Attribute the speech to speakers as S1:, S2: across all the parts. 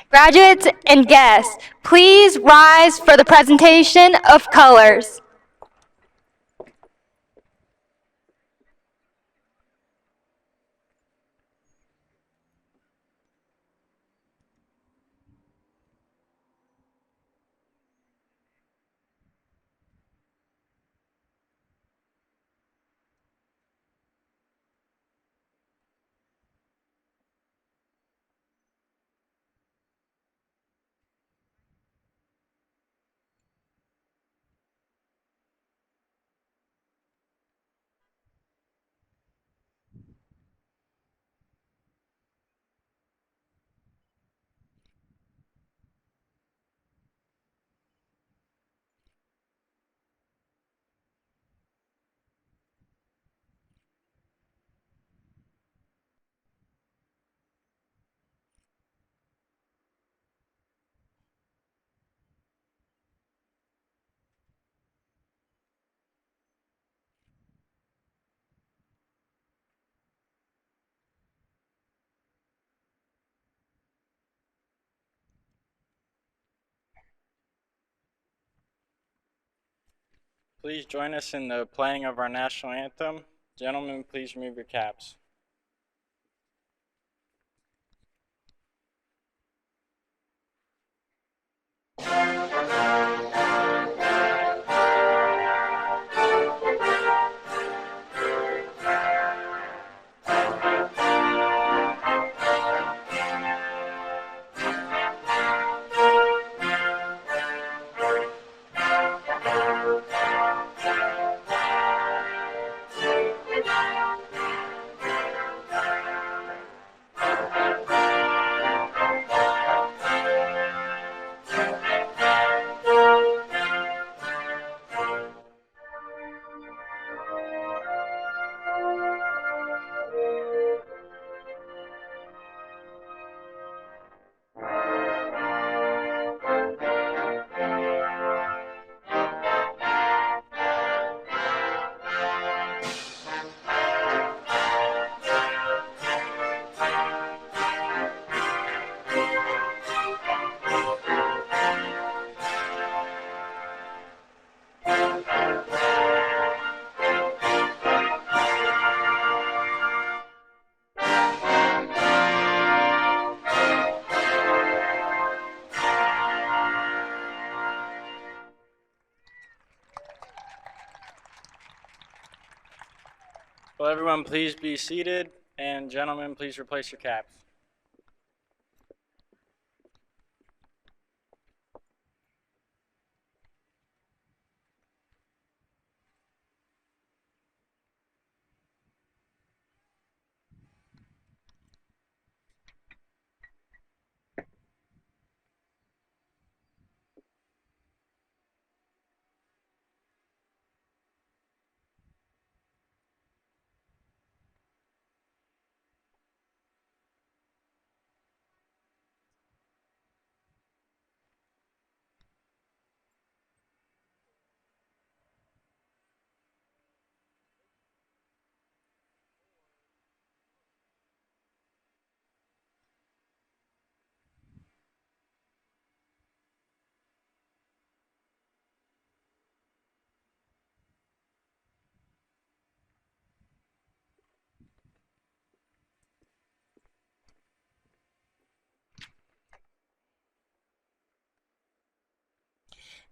S1: Graduates and guests, please rise for the presentation of colors.
S2: Please join us in the playing of our national anthem. Gentlemen, please remove your caps. Will everyone please be seated, and gentlemen, please replace your caps.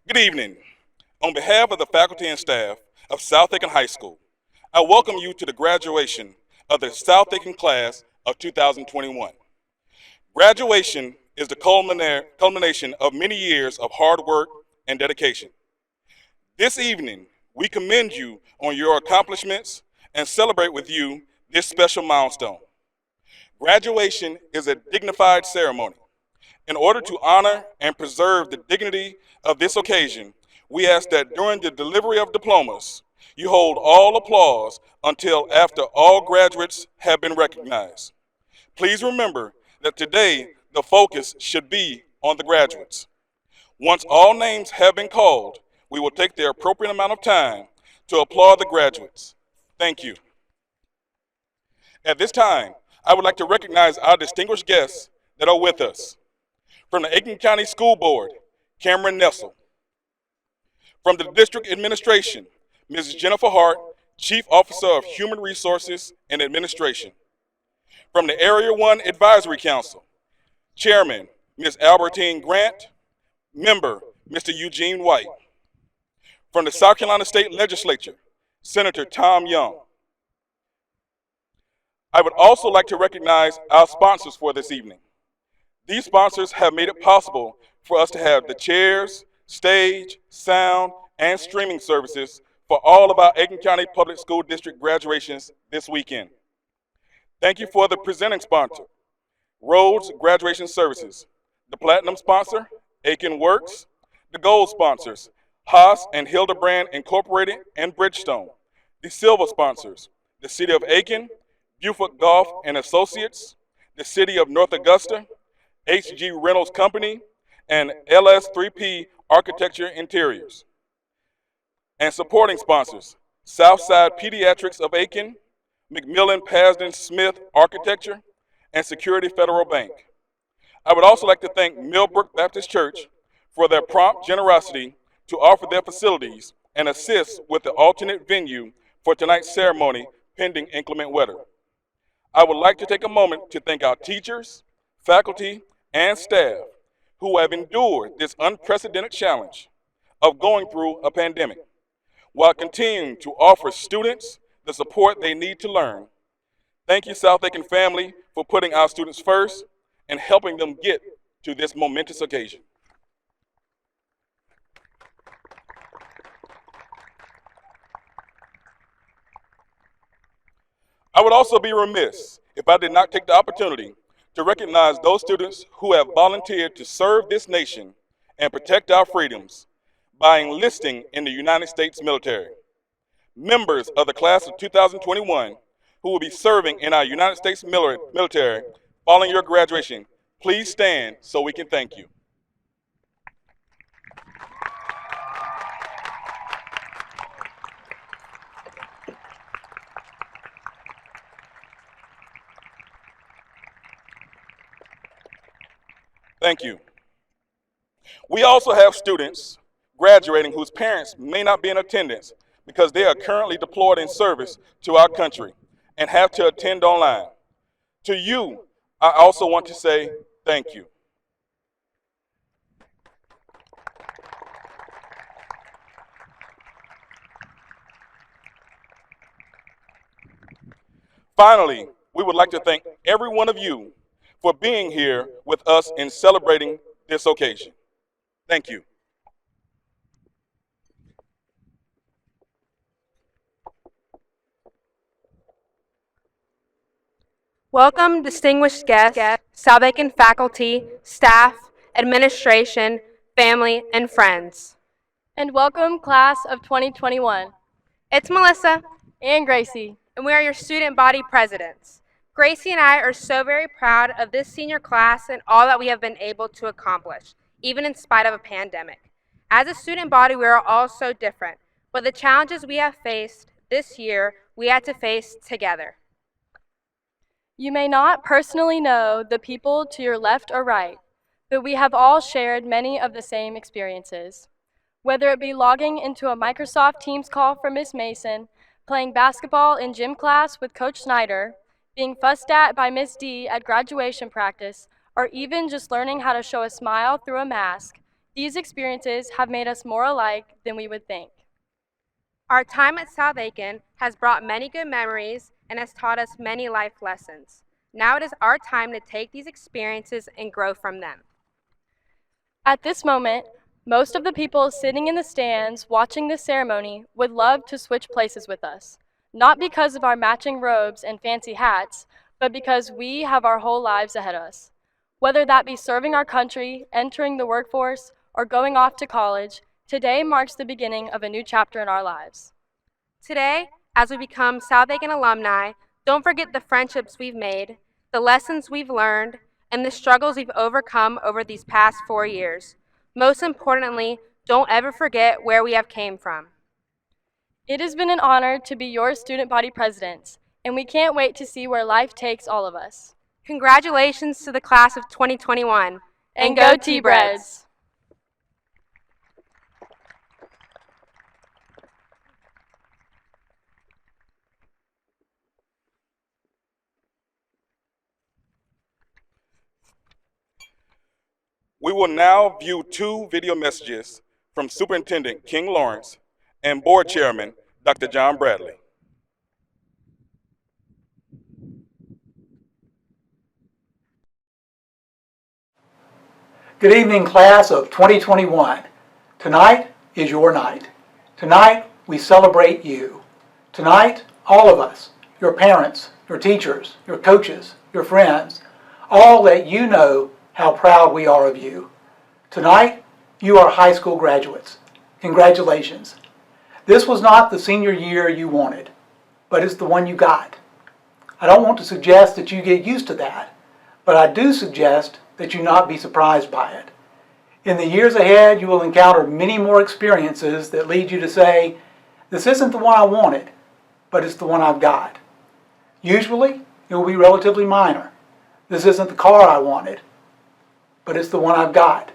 S3: Good evening. On behalf of the faculty and staff of South Aiken High School, I welcome you to the graduation of the South Aiken class of 2021. Graduation is the culmination of many years of hard work and dedication. This evening, we commend you on your accomplishments and celebrate with you this special milestone. Graduation is a dignified ceremony. In order to honor and preserve the dignity of this occasion, we ask that during the delivery of diplomas, you hold all applause until after all graduates have been recognized. Please remember that today the focus should be on the graduates. Once all names have been called, we will take the appropriate amount of time to applaud the graduates. Thank you. At this time, I would like to recognize our distinguished guests that are with us. From the Aiken County School Board, Cameron Nessel. From the District Administration, Mrs. Jennifer Hart, Chief Officer of Human Resources and Administration. From the Area 1 Advisory Council, Chairman, Ms. Albertine Grant, Member, Mr. Eugene White. From the South Carolina State Legislature, Senator Tom Young. I would also like to recognize our sponsors for this evening. These sponsors have made it possible for us to have the chairs, stage, sound, and streaming services for all of our Aiken County Public School District graduations this weekend. Thank you for the presenting sponsor, Rhodes Graduation Services, the platinum sponsor, Aiken Works, the gold sponsors, Haas and Hildebrand Incorporated and Bridgestone, the silver sponsors, the City of Aiken, Buford Golf and Associates, the City of North Augusta, HG Reynolds Company, and LS3P Architecture Interiors. And supporting sponsors, Southside Pediatrics of Aiken, McMillan Pasden Smith Architecture, and Security Federal Bank. I would also like to thank Millbrook Baptist Church for their prompt generosity to offer their facilities and assist with the alternate venue for tonight's ceremony pending inclement weather. I would like to take a moment to thank our teachers, faculty, and staff who have endured this unprecedented challenge of going through a pandemic while continuing to offer students the support they need to learn. Thank you, South Aiken family, for putting our students first and helping them get to this momentous occasion. I would also be remiss if I did not take the opportunity to recognize those students who have volunteered to serve this nation and protect our freedoms by enlisting in the United States military. Members of the class of 2021 who will be serving in our United States military following your graduation, please stand so we can thank you. Thank you. We also have students graduating whose parents may not be in attendance because they are currently deployed in service to our country and have to attend online. To you, I also want to say thank you. Finally, we would like to thank every one of you for being here with us in celebrating this occasion. Thank you.
S1: Welcome, distinguished guests, South Aiken faculty, staff, administration, family, and friends.
S4: And welcome, class of 2021.
S1: It's Melissa,
S4: And Gracie.
S1: and we are your student body presidents. Gracie and I are so very proud of this senior class and all that we have been able to accomplish, even in spite of a pandemic. As a student body, we are all so different, but the challenges we have faced this year, we had to face together.
S4: You may not personally know the people to your left or right, but we have all shared many of the same experiences. Whether it be logging into a Microsoft Teams call from Miss Mason, playing basketball in gym class with Coach Snyder, being fussed at by Miss D at graduation practice, or even just learning how to show a smile through a mask, these experiences have made us more alike than we would think.
S1: Our time at South Aiken has brought many good memories and has taught us many life lessons. Now it is our time to take these experiences and grow from them.
S4: At this moment, most of the people sitting in the stands watching this ceremony would love to switch places with us, not because of our matching robes and fancy hats, but because we have our whole lives ahead of us. Whether that be serving our country, entering the workforce, or going off to college, today marks the beginning of a new chapter in our lives.
S1: Today, as we become South Aiken alumni, don't forget the friendships we've made, the lessons we've learned, and the struggles we've overcome over these past 4 years. Most importantly, don't ever forget where we have came from.
S4: It has been an honor to be your student body presidents, and we can't wait to see where life takes all of us.
S1: Congratulations to the class of 2021.
S4: And go T-Breads!
S3: We will now view two video messages from Superintendent King Lawrence and Board Chairman Dr. John Bradley.
S5: Good evening, class of 2021. Tonight is your night. Tonight, we celebrate you. Tonight, all of us, your parents, your teachers, your coaches, your friends, all let you know how proud we are of you. Tonight, you are high school graduates. Congratulations. This was not the senior year you wanted, but it's the one you got. I don't want to suggest that you get used to that, but I do suggest that you not be surprised by it. In the years ahead, you will encounter many more experiences that lead you to say, this isn't the one I wanted, but it's the one I've got. Usually, it will be relatively minor. This isn't the car I wanted, but it's the one I've got.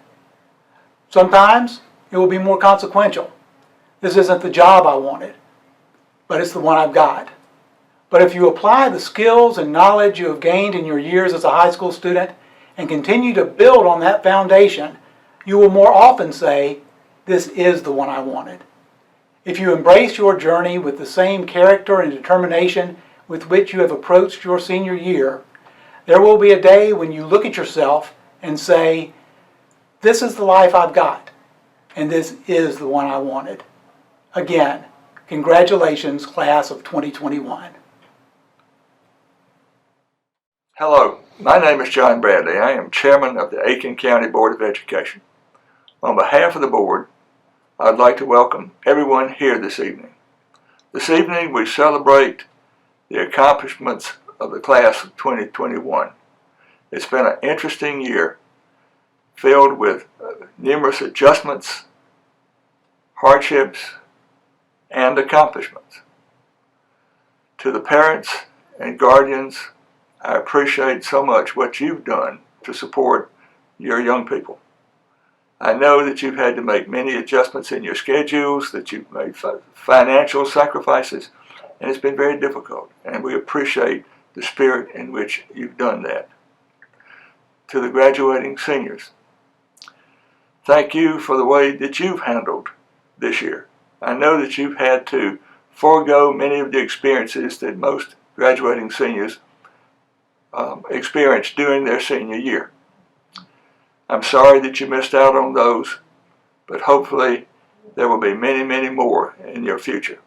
S5: Sometimes, it will be more consequential. This isn't the job I wanted, but it's the one I've got. But if you apply the skills and knowledge you have gained in your years as a high school student and continue to build on that foundation, you will more often say, this is the one I wanted. If you embrace your journey with the same character and determination with which you have approached your senior year, there will be a day when you look at yourself and say, this is the life I've got, and this is the one I wanted. Again, congratulations, class of 2021.
S6: Hello, my name is John Bradley. I am chairman of the Aiken County Board of Education. On behalf of the board, I'd like to welcome everyone here this evening. This evening we celebrate the accomplishments of the class of 2021. It's been an interesting year filled with numerous adjustments, hardships, and accomplishments. To the parents and guardians, I appreciate so much what you've done to support your young people. I know that you've had to make many adjustments in your schedules, that you've made financial sacrifices, and it's been very difficult, and we appreciate the spirit in which you've done that. To the graduating seniors, thank you for the way that you've handled this year. I know that you've had to forego many of the experiences that most graduating seniors experience during their senior year. I'm sorry that you missed out on those, but hopefully there will be many, many more in your future.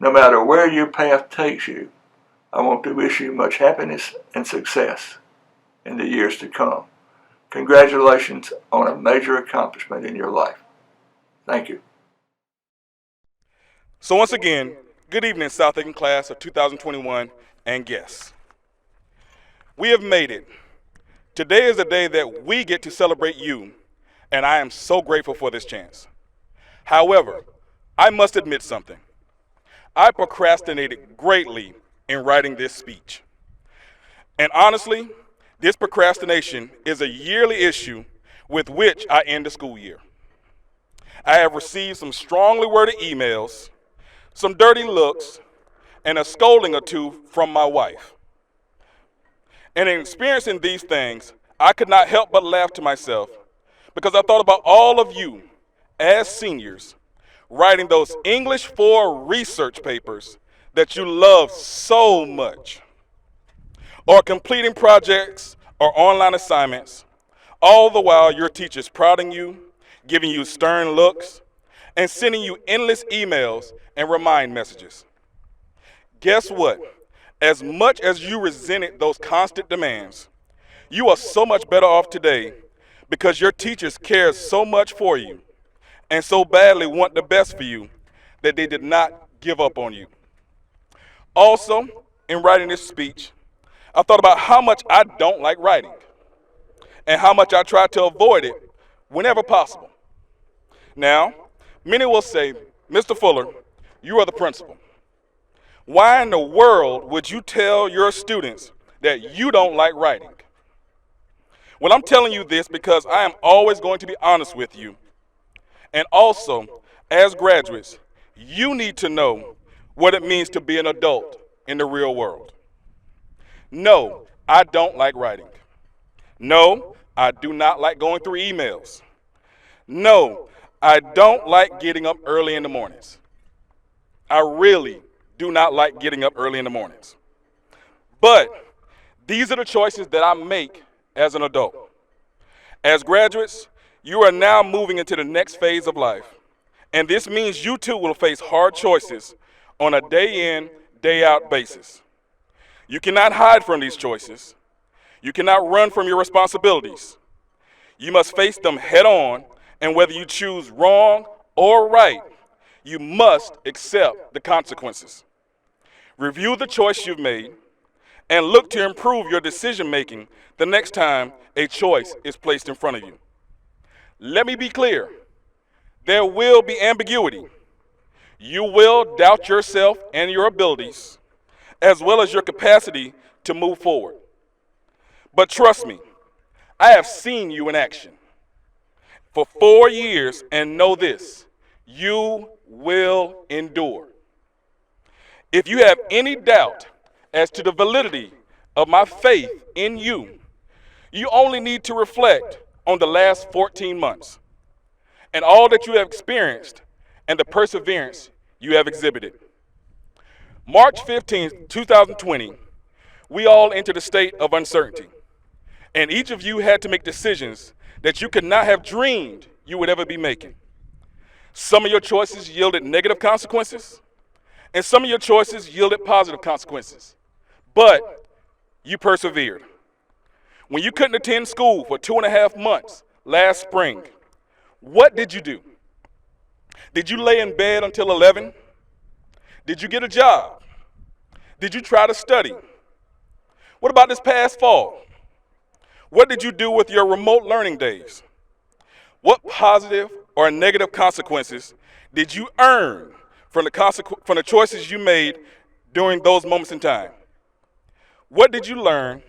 S6: No matter where your path takes you, I want to wish you much happiness and success in the years to come. Congratulations on a major accomplishment in your life. Thank you.
S3: So once again, good evening, South Aiken class of 2021 and guests. We have made it. Today is the day that we get to celebrate you, and I am so grateful for this chance. However, I must admit something. I procrastinated greatly in writing this speech. And honestly, this procrastination is a yearly issue with which I end the school year. I have received some strongly worded emails, some dirty looks, and a scolding or two from my wife. And in experiencing these things, I could not help but laugh to myself because I thought about all of you as seniors writing those English 4 research papers that you love so much, or completing projects or online assignments, all the while your teacher's prodding you, giving you stern looks, and sending you endless emails and remind messages. Guess what? As much as you resented those constant demands, you are so much better off today because your teachers care so much for you and so badly want the best for you that they did not give up on you. Also, in writing this speech, I thought about how much I don't like writing and how much I try to avoid it whenever possible. Now, many will say, Mr. Fuller, you are the principal. Why in the world would you tell your students that you don't like writing? Well, I'm telling you this because I am always going to be honest with you. And also, as graduates, you need to know what it means to be an adult in the real world. No, I don't like writing. No, I do not like going through emails. No, I don't like getting up early in the mornings. I really do not like getting up early in the mornings. But these are the choices that I make as an adult. As graduates, you are now moving into the next phase of life. And this means you too will face hard choices on a day in, day out basis. You cannot hide from these choices. You cannot run from your responsibilities. You must face them head on, and whether you choose wrong or right, you must accept the consequences. Review the choice you've made and look to improve your decision making the next time a choice is placed in front of you. Let me be clear. There will be ambiguity. You will doubt yourself and your abilities, as well as your capacity to move forward. But trust me, I have seen you in action for 4 years and know this: you will endure. If you have any doubt as to the validity of my faith in you, you only need to reflect on the last 14 months and all that you have experienced and the perseverance you have exhibited. March 15th, 2020, we all entered a state of uncertainty, and each of you had to make decisions that you could not have dreamed you would ever be making. Some of your choices yielded negative consequences, and some of your choices yielded positive consequences. But you persevered. When you couldn't attend school for 2.5 months last spring, what did you do? Did you lay in bed until 11? Did you get a job? Did you try to study? What about this past fall? What did you do with your remote learning days? What positive or negative consequences did you earn from the choices you made during those moments in time? What did you learn,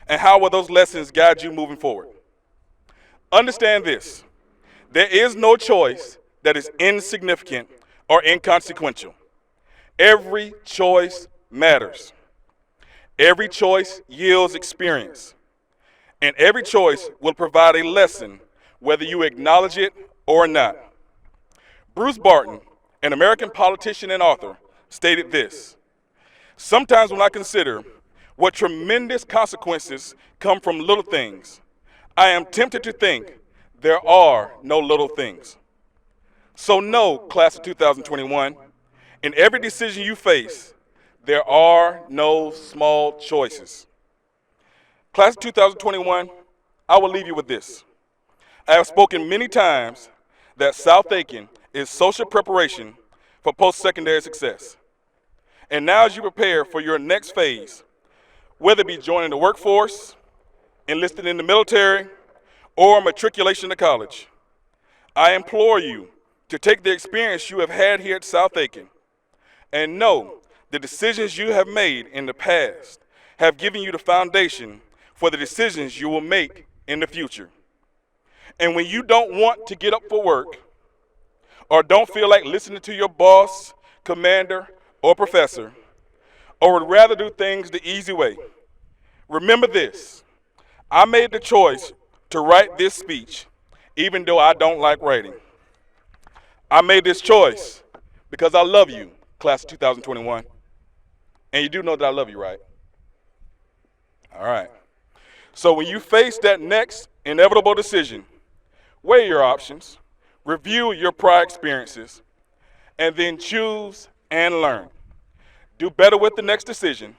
S3: and how will those lessons guide you moving forward? Understand this: there is no choice that is insignificant or inconsequential. Every choice matters. Every choice yields experience. And every choice will provide a lesson, whether you acknowledge it or not. Bruce Barton, an American politician and author, stated this: "Sometimes when I consider what tremendous consequences come from little things, I am tempted to think there are no little things." So no, class of 2021, in every decision you face, there are no small choices. Class of 2021, I will leave you with this. I have spoken many times that South Aiken is social preparation for post-secondary success. And now as you prepare for your next phase, whether it be joining the workforce, enlisting in the military, or matriculation to college, I implore you to take the experience you have had here at South Aiken and know the decisions you have made in the past have given you the foundation for the decisions you will make in the future. And when you don't want to get up for work or don't feel like listening to your boss, commander, or professor, or would rather do things the easy way, remember this: I made the choice to write this speech even though I don't like writing. I made this choice because I love you, class of 2021. And you do know that I love you, right? All right. So when you face that next inevitable decision, weigh your options, review your prior experiences, and then choose and learn. Do better with the next decision,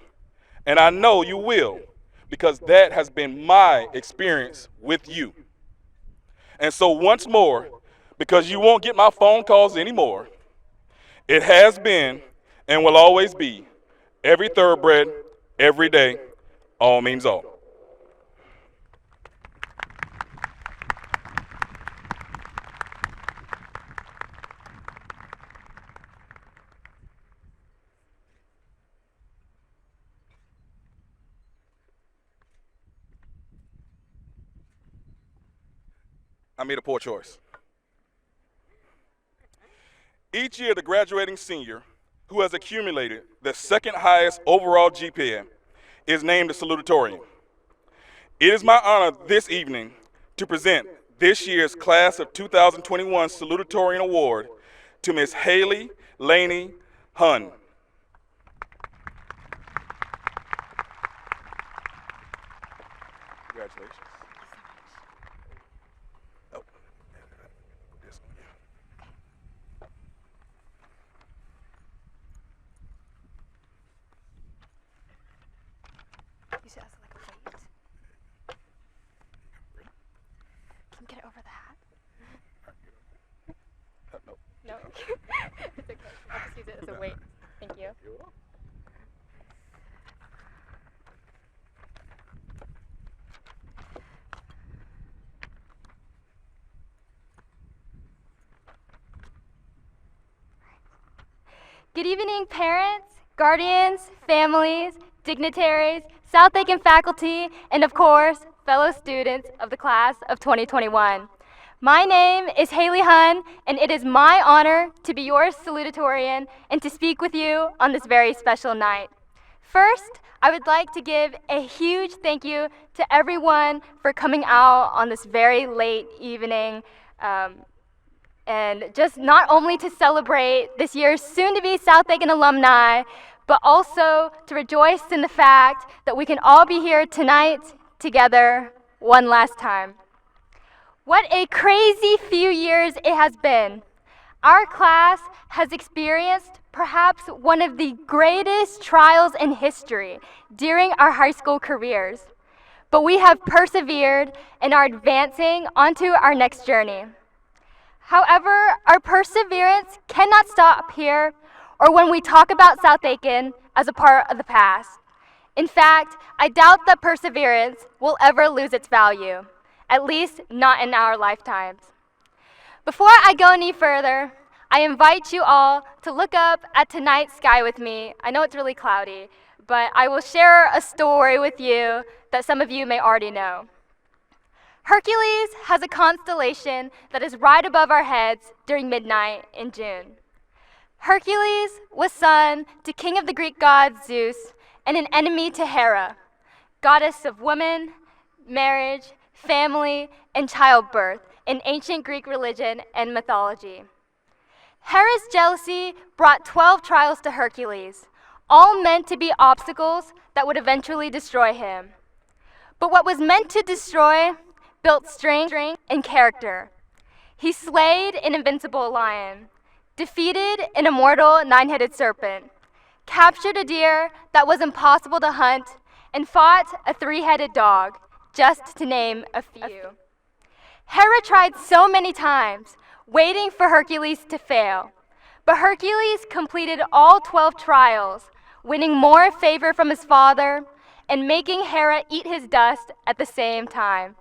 S3: and I know you will, because that has been my experience with you. And so once more, because you won't get my phone calls anymore, it has been and will always be every thoroughbred, every day, all means all. I made a poor choice. Each year, the graduating senior who has accumulated the second highest overall GPA is named a salutatorian. It is my honor this evening to present this year's Class of 2021 Salutatorian Award to Ms. Haley Laney Hun. Congratulations. Oh, this one, yeah.
S7: You should ask like a weight. Can you get it over the hat?
S3: No.
S7: No. It's okay. I'll just use it as a weight. Thank you. Good evening, parents, guardians, families, dignitaries, South Aiken faculty, and of course, fellow students of the class of 2021. My name is Haley Hun, and it is my honor to be your salutatorian and to speak with you on this very special night. First, I would like to give a huge thank you to everyone for coming out on this very late evening and just not only to celebrate this year's soon-to-be South Aiken alumni, but also to rejoice in the fact that we can all be here tonight together one last time. What a crazy few years it has been. Our class has experienced perhaps one of the greatest trials in history during our high school careers, but we have persevered and are advancing onto our next journey. However, our perseverance cannot stop here or when we talk about South Aiken as a part of the past. In fact, I doubt that perseverance will ever lose its value, at least not in our lifetimes. Before I go any further, I invite you all to look up at tonight's sky with me. I know it's really cloudy, but I will share a story with you that some of you may already know. Hercules has a constellation that is right above our heads during midnight in June. Hercules was son to king of the Greek god Zeus and an enemy to Hera, goddess of women, marriage, family, and childbirth in ancient Greek religion and mythology. Hera's jealousy brought 12 trials to Hercules, all meant to be obstacles that would eventually destroy him. But what was meant to destroy built strength and character. He slayed an invincible lion, defeated an immortal 9-headed serpent, captured a deer that was impossible to hunt, and fought a 3-headed dog, just to name a few. Hera tried so many times, waiting for Hercules to fail, but Hercules completed all 12 trials, winning more favor from his father and making Hera eat his dust at the same time.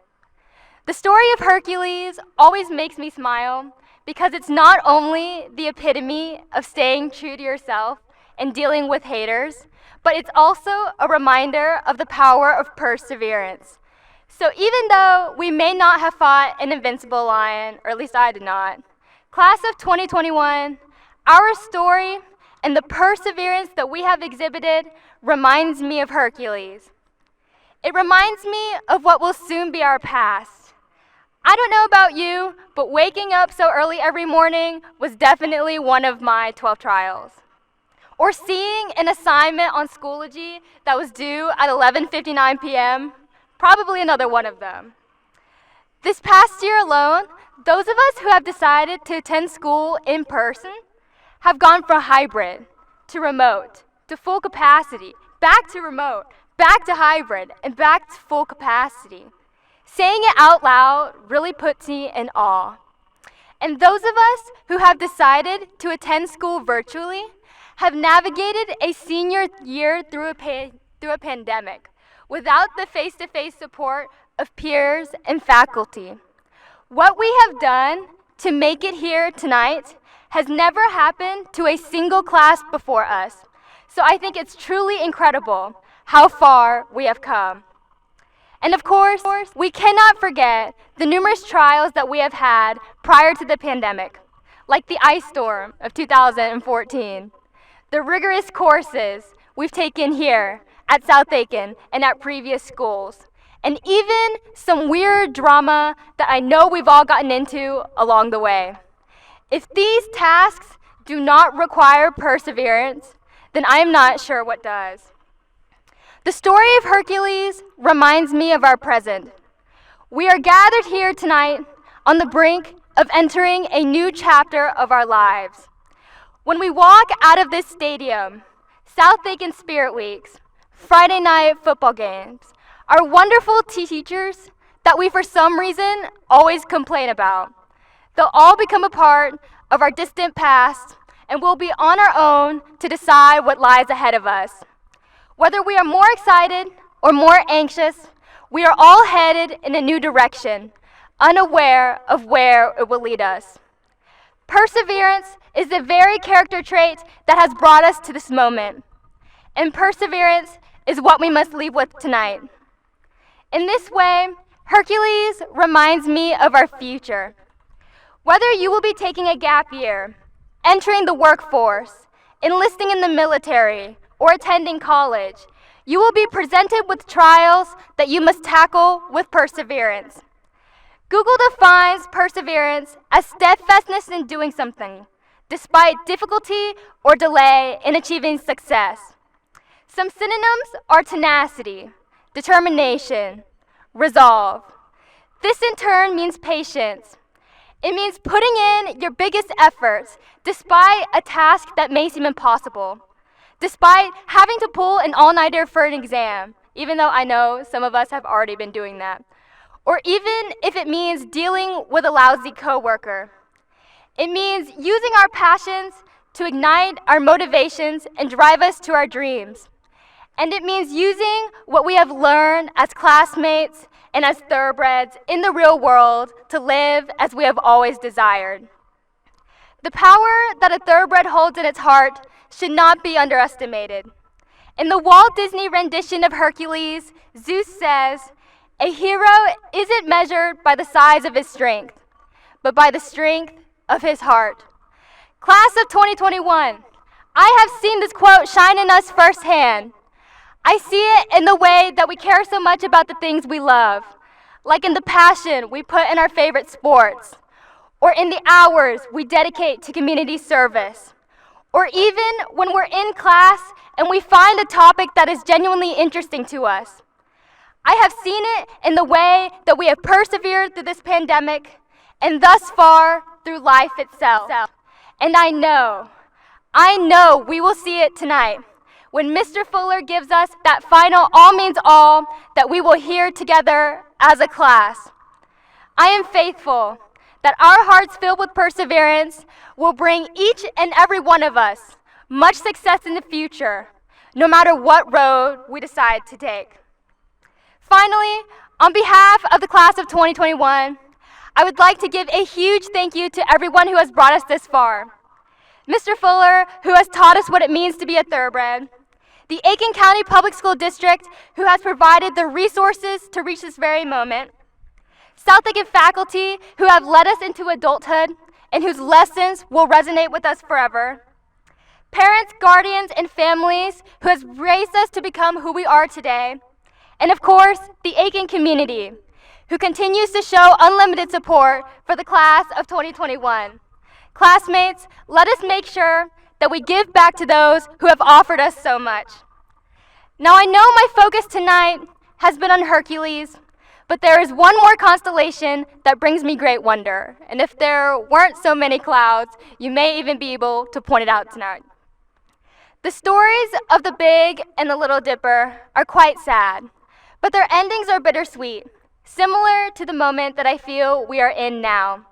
S7: The story of Hercules always makes me smile because it's not only the epitome of staying true to yourself and dealing with haters, but it's also a reminder of the power of perseverance. So even though we may not have fought an invincible lion, or at least I did not, class of 2021, our story and the perseverance that we have exhibited reminds me of Hercules. It reminds me of what will soon be our past. I don't know about you, but waking up so early every morning was definitely one of my 12 trials. Or seeing an assignment on Schoology that was due at 11:59 p.m., probably another one of them. This past year alone, those of us who have decided to attend school in person have gone from hybrid to remote to full capacity, back to remote, back to hybrid, and back to full capacity. Saying it out loud really puts me in awe. And those of us who have decided to attend school virtually have navigated a senior year through a pandemic without the face-to-face support of peers and faculty. What we have done to make it here tonight has never happened to a single class before us. So I think it's truly incredible how far we have come. And of course, we cannot forget the numerous trials that we have had prior to the pandemic, like the ice storm of 2014, the rigorous courses we've taken here at South Aiken and at previous schools, and even some weird drama that I know we've all gotten into along the way. If these tasks do not require perseverance, then I am not sure what does. The story of Hercules reminds me of our present. We are gathered here tonight on the brink of entering a new chapter of our lives. When we walk out of this stadium, South Aiken Spirit Weeks, Friday night football games, our wonderful teachers that we for some reason always complain about, they'll all become a part of our distant past, and we'll be on our own to decide what lies ahead of us. Whether we are more excited or more anxious, we are all headed in a new direction, unaware of where it will lead us. Perseverance is the very character trait that has brought us to this moment, and perseverance is what we must leave with tonight. In this way, Hercules reminds me of our future. Whether you will be taking a gap year, entering the workforce, enlisting in the military, or attending college, you will be presented with trials that you must tackle with perseverance. Google defines perseverance as steadfastness in doing something, despite difficulty or delay in achieving success. Some synonyms are tenacity, determination, resolve. This in turn means patience. It means putting in your biggest efforts despite a task that may seem impossible, despite having to pull an all-nighter for an exam, even though I know some of us have already been doing that, or even if it means dealing with a lousy coworker. It means using our passions to ignite our motivations and drive us to our dreams. And it means using what we have learned as classmates and as thoroughbreds in the real world to live as we have always desired. The power that a thoroughbred holds in its heart should not be underestimated. In the Walt Disney rendition of Hercules, Zeus says, "A hero isn't measured by the size of his strength, but by the strength of his heart." Class of 2021, I have seen this quote shine in us firsthand. I see it in the way that we care so much about the things we love, like in the passion we put in our favorite sports, or in the hours we dedicate to community service, or even when we're in class and we find a topic that is genuinely interesting to us. I have seen it in the way that we have persevered through this pandemic and thus far through life itself. And I know we will see it tonight when Mr. Fuller gives us that final all means all that we will hear together as a class. I am faithful that our hearts filled with perseverance will bring each and every one of us much success in the future, no matter what road we decide to take. Finally, on behalf of the class of 2021, I would like to give a huge thank you to everyone who has brought us this far. Mr. Fuller, who has taught us what it means to be a thoroughbred, the Aiken County Public School District, who has provided the resources to reach this very moment, South Aiken faculty, who have led us into adulthood and whose lessons will resonate with us forever, parents, guardians, and families who has raised us to become who we are today, and of course, the Aiken community, who continues to show unlimited support for the class of 2021. Classmates, let us make sure that we give back to those who have offered us so much. Now, I know my focus tonight has been on Hercules, but there is one more constellation that brings me great wonder, and if there weren't so many clouds, you may even be able to point it out tonight. The stories of the Big and the Little Dipper are quite sad, but their endings are bittersweet, similar to the moment that I feel we are in now.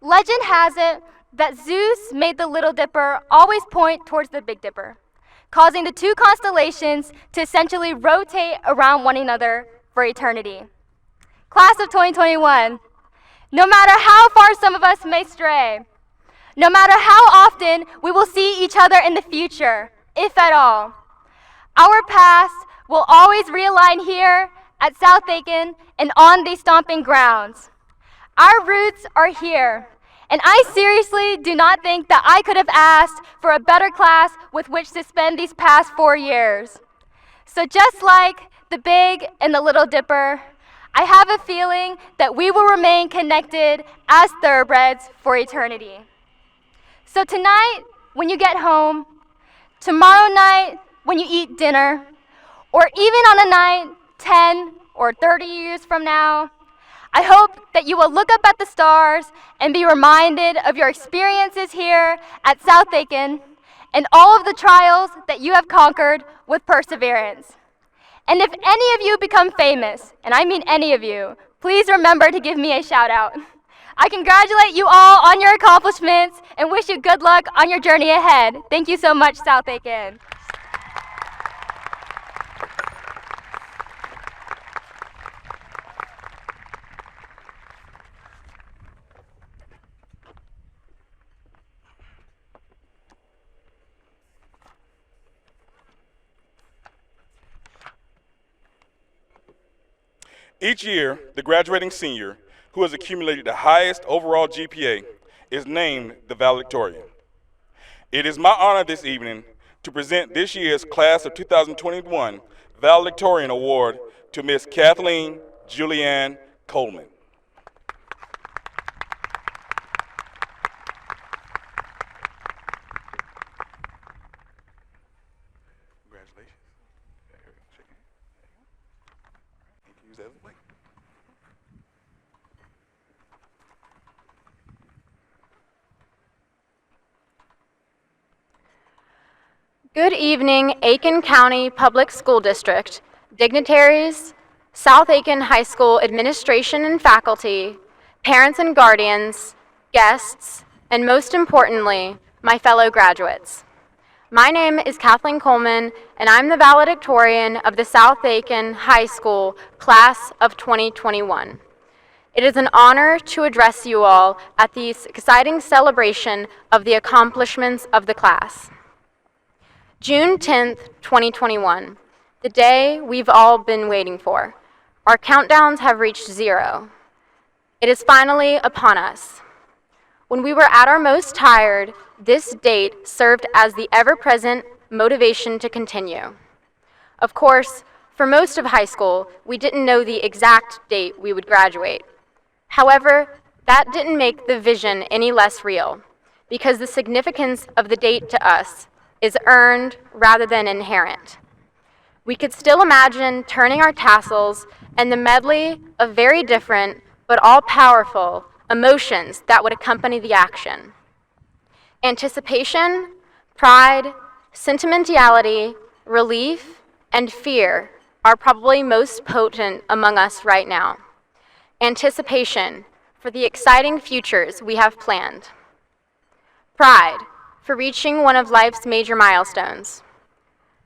S7: Legend has it that Zeus made the Little Dipper always point towards the Big Dipper, causing the two constellations to essentially rotate around one another for eternity. Class of 2021, no matter how far some of us may stray, no matter how often we will see each other in the future, if at all, our past will always realign here at South Aiken and on these stomping grounds. Our roots are here, and I seriously do not think that I could have asked for a better class with which to spend these past 4 years. So just like the Big and the Little Dipper, I have a feeling that we will remain connected as thoroughbreds for eternity. So tonight, when you get home, tomorrow night, when you eat dinner, or even on a night 10 or 30 years from now, I hope that you will look up at the stars and be reminded of your experiences here at South Aiken and all of the trials that you have conquered with perseverance. And if any of you become famous, and I mean any of you, please remember to give me a shout out. I congratulate you all on your accomplishments and wish you good luck on your journey ahead. Thank you so much, South Aiken.
S3: Each year, the graduating senior who has accumulated the highest overall GPA is named the Valedictorian. It is my honor this evening to present this year's Class of 2021 Valedictorian Award to Ms. Kathleen Julianne Coleman. Congratulations. Use that as a plate.
S8: Good evening, Aiken County Public School District, dignitaries, South Aiken High School administration and faculty, parents and guardians, guests, and most importantly, my fellow graduates. My name is Kathleen Coleman, and I'm the valedictorian of the South Aiken High School Class of 2021. It is an honor to address you all at this exciting celebration of the accomplishments of the class. June 10th, 2021, the day we've all been waiting for. Our countdowns have reached 0. It is finally upon us. When we were at our most tired, this date served as the ever-present motivation to continue. Of course, for most of high school, we didn't know the exact date we would graduate. However, that didn't make the vision any less real, because the significance of the date to us is earned rather than inherent. We could still imagine turning our tassels and the medley of very different but all powerful emotions that would accompany the action. Anticipation, pride, sentimentality, relief, and fear are probably most potent among us right now. Anticipation for the exciting futures we have planned. Pride for reaching one of life's major milestones.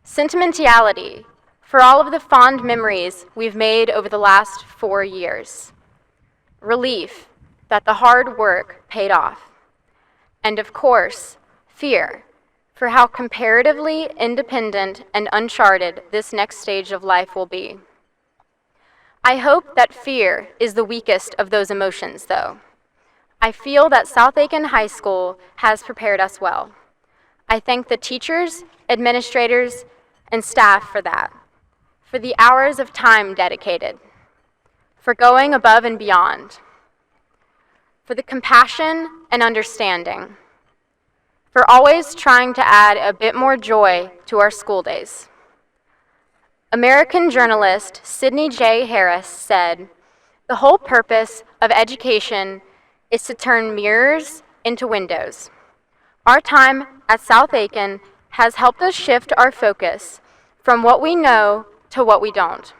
S8: Sentimentality for all of the fond memories we've made over the last 4 years. Relief that the hard work paid off. And of course, fear for how comparatively independent and uncharted this next stage of life will be. I hope that fear is the weakest of those emotions, though. I feel that South Aiken High School has prepared us well. I thank the teachers, administrators, and staff for that, for the hours of time dedicated, for going above and beyond, for the compassion and understanding, for always trying to add a bit more joy to our school days. American journalist Sidney J. Harris said, "The whole purpose of education is to turn mirrors into windows." Our time at South Aiken has helped us shift our focus from what we know to what we don't.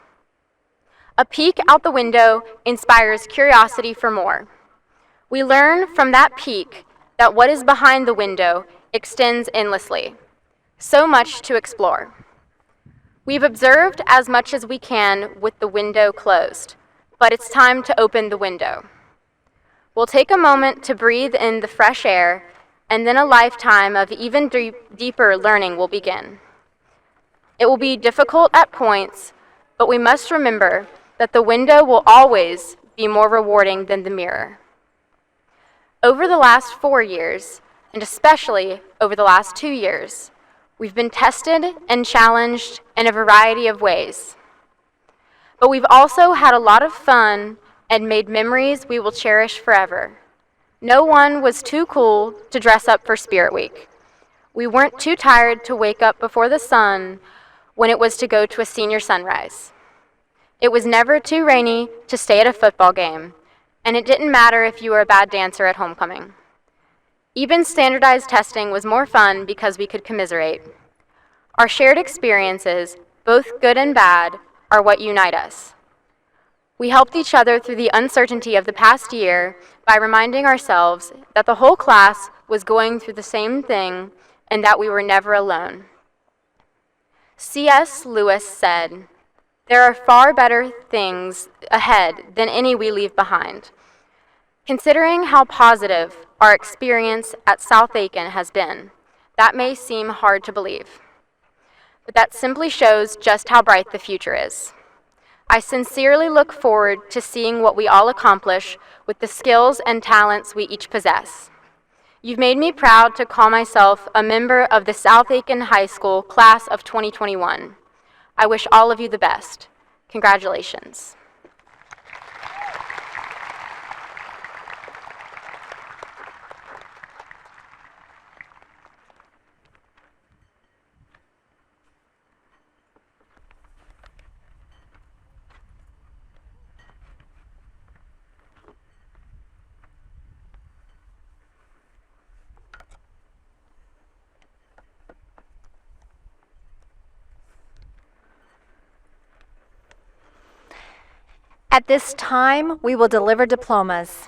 S8: A peek out the window inspires curiosity for more. We learn from that peek that what is behind the window extends endlessly. So much to explore. We've observed as much as we can with the window closed, but it's time to open the window. We'll take a moment to breathe in the fresh air, and then a lifetime of even deeper learning will begin. It will be difficult at points, but we must remember that the window will always be more rewarding than the mirror. Over the last 4 years, and especially over the last 2 years, we've been tested and challenged in a variety of ways. But we've also had a lot of fun and made memories we will cherish forever. No one was too cool to dress up for Spirit Week. We weren't too tired to wake up before the sun when it was to go to a senior sunrise. It was never too rainy to stay at a football game, and it didn't matter if you were a bad dancer at homecoming. Even standardized testing was more fun because we could commiserate. Our shared experiences, both good and bad, are what unite us. We helped each other through the uncertainty of the past year by reminding ourselves that the whole class was going through the same thing and that we were never alone. C.S. Lewis said, "There are far better things ahead than any we leave behind." Considering how positive our experience at South Aiken has been, that may seem hard to believe. But that simply shows just how bright the future is. I sincerely look forward to seeing what we all accomplish with the skills and talents we each possess. You've made me proud to call myself a member of the South Aiken High School class of 2021. I wish all of you the best. Congratulations.
S9: At this time, we will deliver diplomas.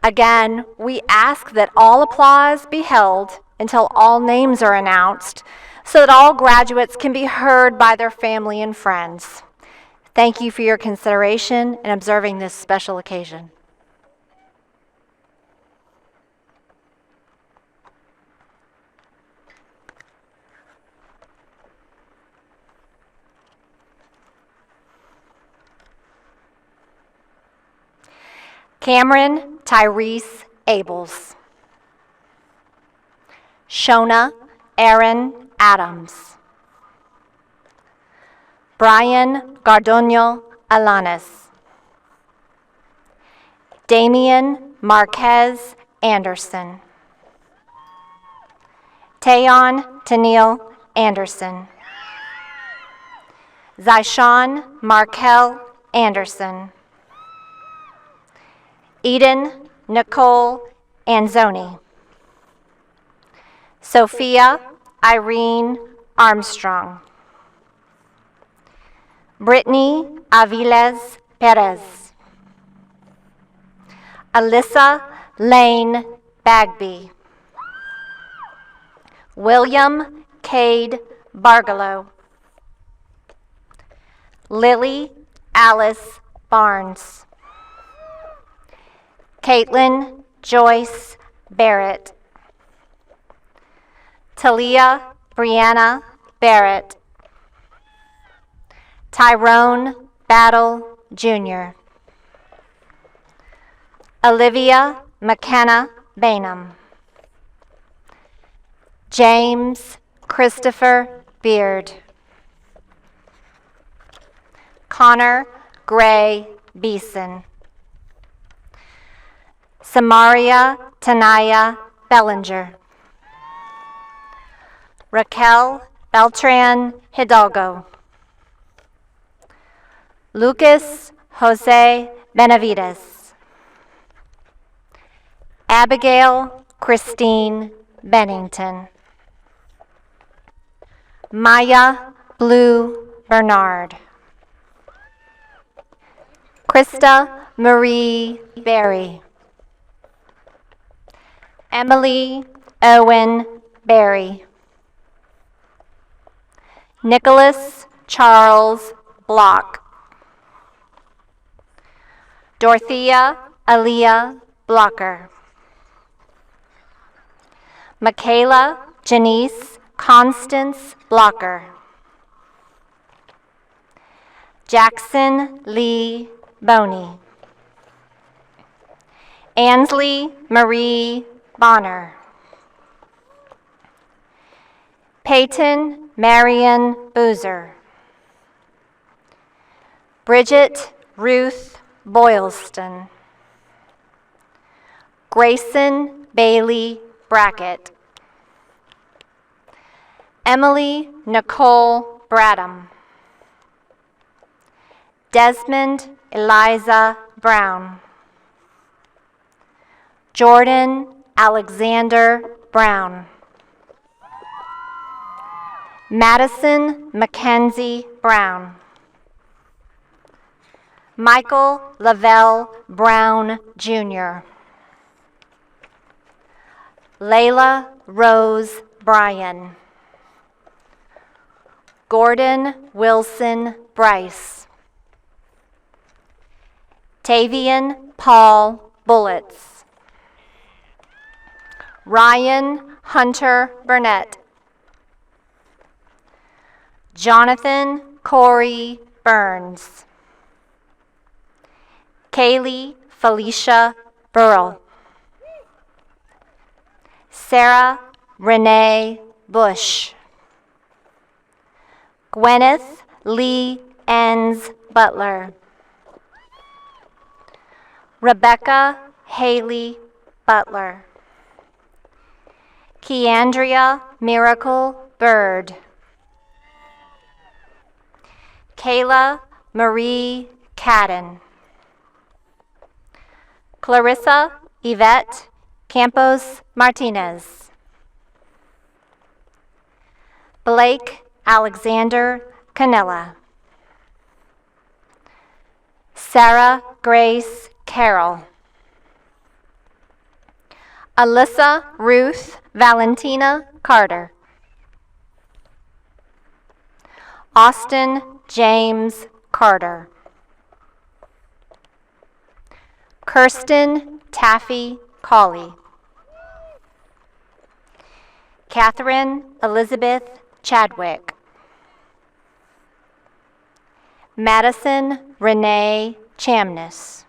S9: Again, we ask that all applause be held until all names are announced so that all graduates can be heard by their family and friends. Thank you for your consideration in observing this special occasion. Cameron Tyrese Abels. Shona Aaron Adams. Brian Gardonio Alanis. Damian Marquez Anderson. Tayon Tennille Anderson. Zyshawn Markel Anderson. Eden Nicole Anzoni. Sophia Irene Armstrong. Brittany Aviles Perez. Alyssa Lane Bagby. William Cade Bargalow. Lily Alice Barnes. Caitlin Joyce Barrett. Talia Brianna Barrett. Tyrone Battle Jr. Olivia McKenna Bainham. James Christopher Beard. Connor Gray Beeson. Samaria Tanaya Bellinger. Raquel Beltran Hidalgo. Lucas Jose Benavides. Abigail Christine Bennington. Maya Blue Bernard. Krista Marie Berry. Emily Owen Berry. Nicholas Charles Block. Dorothea Aaliyah Blocker. Michaela Janice Constance Blocker. Jackson Lee Boney. Ansley Marie Bonner. Peyton Marion Boozer. Bridget Ruth Boylston. Grayson Bailey Brackett. Emily Nicole Bradham. Desmond Eliza Brown. Jordan Alexander Brown. Madison Mackenzie Brown. Michael Lavelle Brown, Jr. Layla Rose Bryan. Gordon Wilson Bryce. Tavian Paul Bullets. Ryan Hunter Burnett. Jonathan Corey Burns. Kaylee Felicia Burrell. Sarah Renee Bush. Gwyneth Lee Enns Butler. Rebecca Haley Butler. Keandria Miracle Bird. Kayla Marie Cadden. Clarissa Yvette Campos Martinez. Blake Alexander Canella. Sarah Grace Carroll. Alyssa Ruth Valentina Carter. Austin James Carter. Kirsten Taffy Cawley. Catherine Elizabeth Chadwick. Madison Renee Chamness.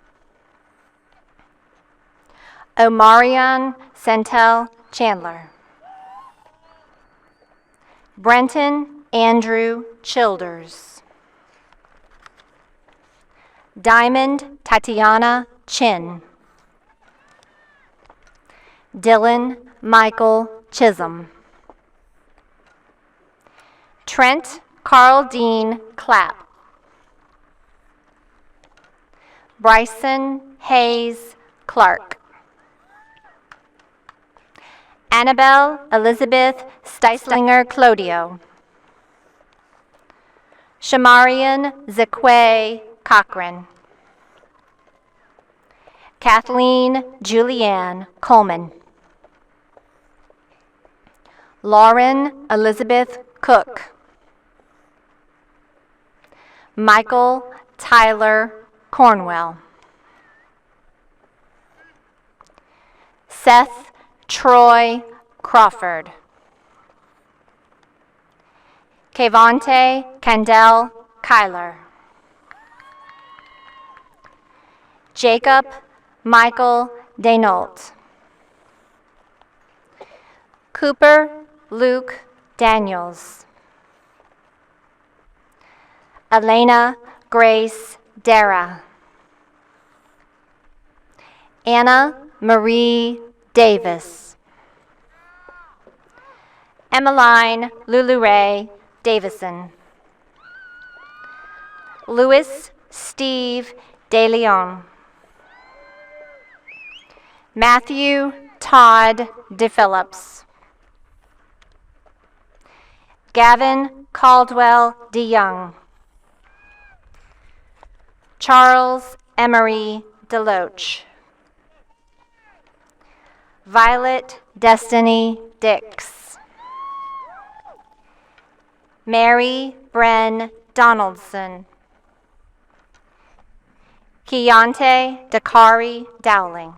S9: Omarion Santel Chandler. Brenton Andrew Childers. Diamond Tatiana Chin. Dylan Michael Chisholm. Trent Carl Dean Clapp. Bryson Hayes Clark. Annabelle Elizabeth Steislinger Clodio. Shamarian Zequay Cochran. Kathleen Julianne Coleman. Lauren Elizabeth Cook. Michael Tyler Cornwell. Seth Troy Crawford. Kevonte Candell Kyler. Jacob Michael Danault. Cooper Luke Daniels. Elena Grace Dara. Anna Marie Davis. Emmeline Lulu-Ray Davison. Louis Steve De Leon. Matthew Todd DePhillips. Gavin Caldwell DeYoung. Charles Emery DeLoach. Violet Destiny Dix. Mary Bren Donaldson. Keontae Dakari Dowling.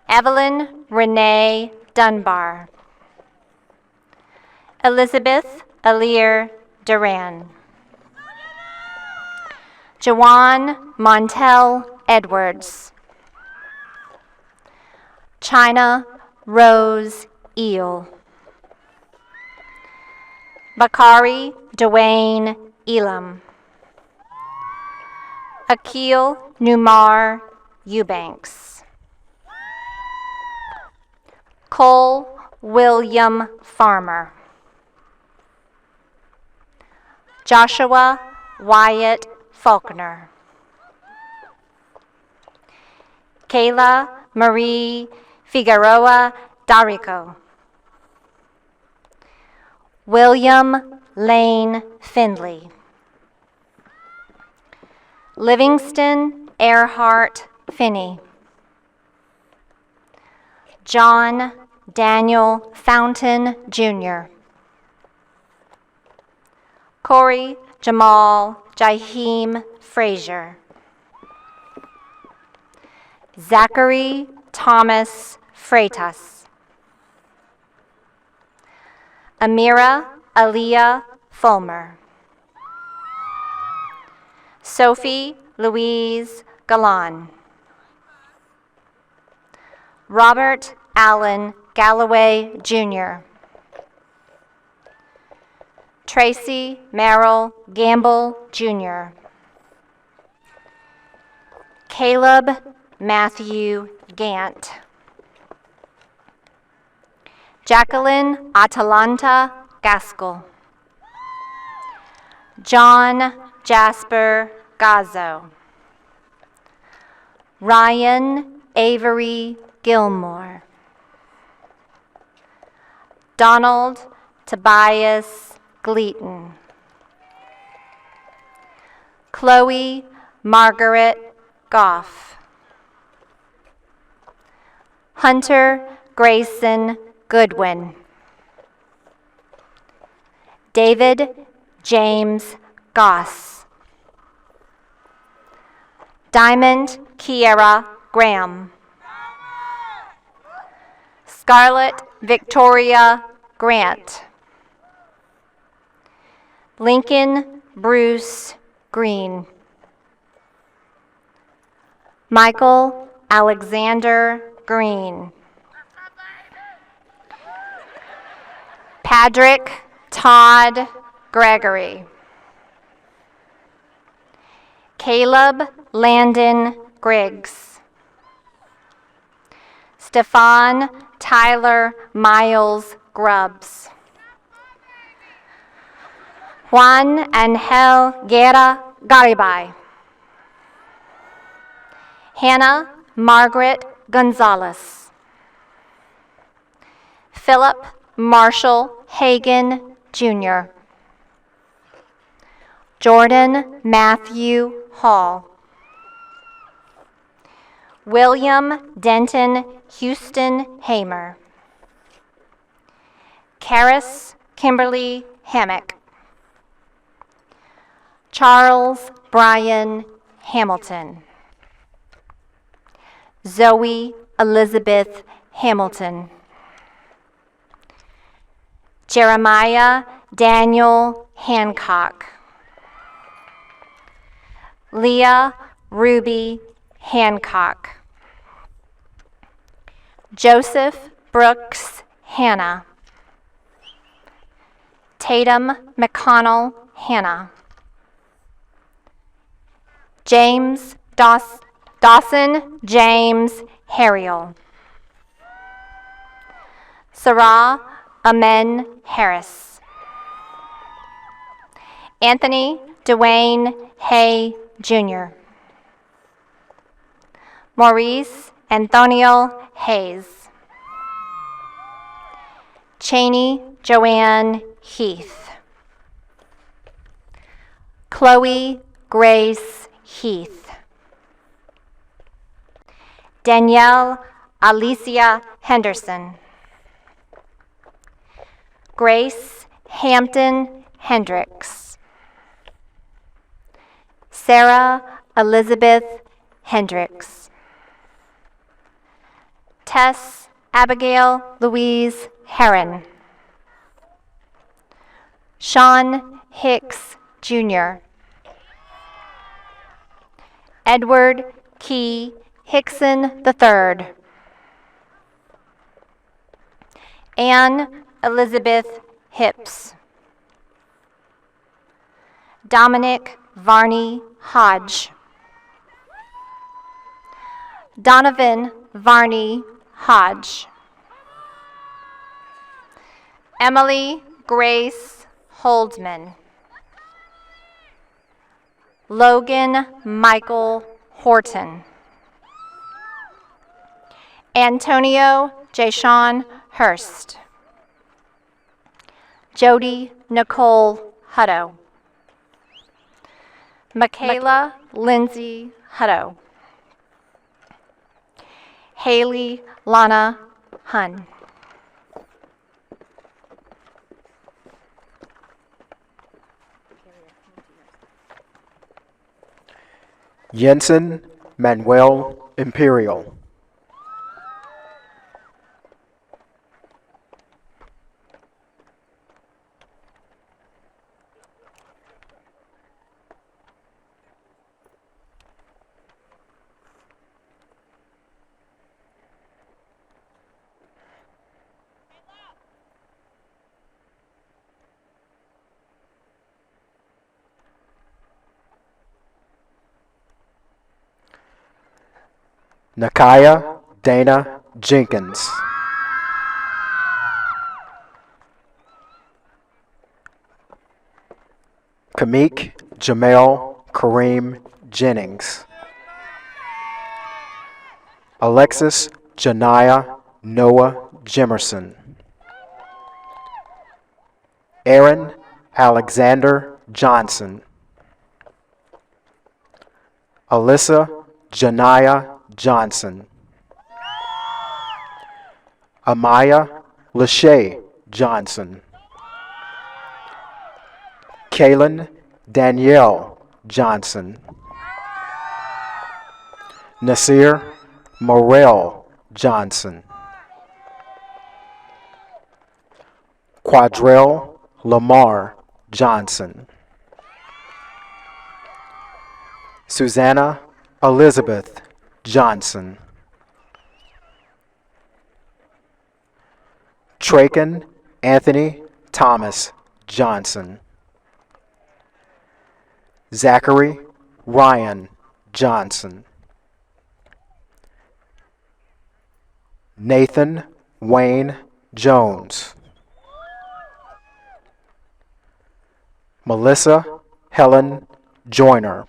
S9: Evelyn Renee Dunbar. Elizabeth Alir Duran. Jawan Montel Edwards. China Rose Eel. Bakari Dwayne Elam. Akil Numar Eubanks. Cole William Farmer. Joshua Wyatt Faulkner. Kayla Marie Figueroa Darico. William Lane Findley. Livingston Earhart Finney. John Daniel Fountain Jr. Corey Jamal Jaheem Frazier. Zachary Thomas Freitas. Amira Aliyah Fulmer. Sophie Louise Galan. Robert Allen Galloway Jr. Tracy Merrill Gamble Jr. Caleb Matthew Gant. Jacqueline Atalanta Gaskell. John Jasper Gazzo. Ryan Avery Gilmore. Donald Tobias Gleaton. Chloe Margaret Goff. Hunter Grayson Goodwin. David James Goss. Diamond Kiera Graham. Scarlett Victoria Grant. Lincoln Bruce Green. Michael Alexander Green. Patrick Todd Gregory. Caleb Landon Griggs. Stefan Tyler Miles Grubbs. Juan Angel Guerra Garibay. Hannah Margaret Gonzalez. Philip Marshall Hagan Jr. Jordan Matthew Hall. William Denton Houston Hamer. Karis Kimberly Hammock. Charles Brian Hamilton. Zoe Elizabeth Hamilton. Jeremiah Daniel Hancock. Leah Ruby Hancock. Joseph Brooks Hannah. Tatum McConnell Hannah. James Dawson James Harriel. Sarah Amen Harris. Anthony Dwayne Hay Jr. Maurice Antonio Hayes. Cheney Joanne Heath. Chloe Grace Heath. Danielle Alicia Henderson. Grace Hampton Hendricks. Sarah Elizabeth Hendricks. Tess Abigail Louise Heron. Sean Hicks Jr. Edward Key Hickson III. Anne Elizabeth Hips. Dominic Varney Hodge. Donovan Varney Hodge. Emily Grace Holdman. Logan Michael Horton. Antonio Jashawn Hurst. Jody Nicole Hutto. Michaela Lindsay Hutto. Haley Lana Hun.
S10: Jensen Manuel Imperial. Nakaya Dana Jenkins. Kamik Jamel Kareem Jennings. Alexis Janaya Noah Jimerson. Aaron Alexander Johnson. Alyssa Janaya Johnson. Amaya Lachey Johnson. Kaylin Danielle Johnson. Nasir Morel Johnson. Quadrell Lamar Johnson. Susanna Elizabeth Johnson. Traken Anthony Thomas Johnson. Zachary Ryan Johnson. Nathan Wayne Jones. Melissa Helen Joyner.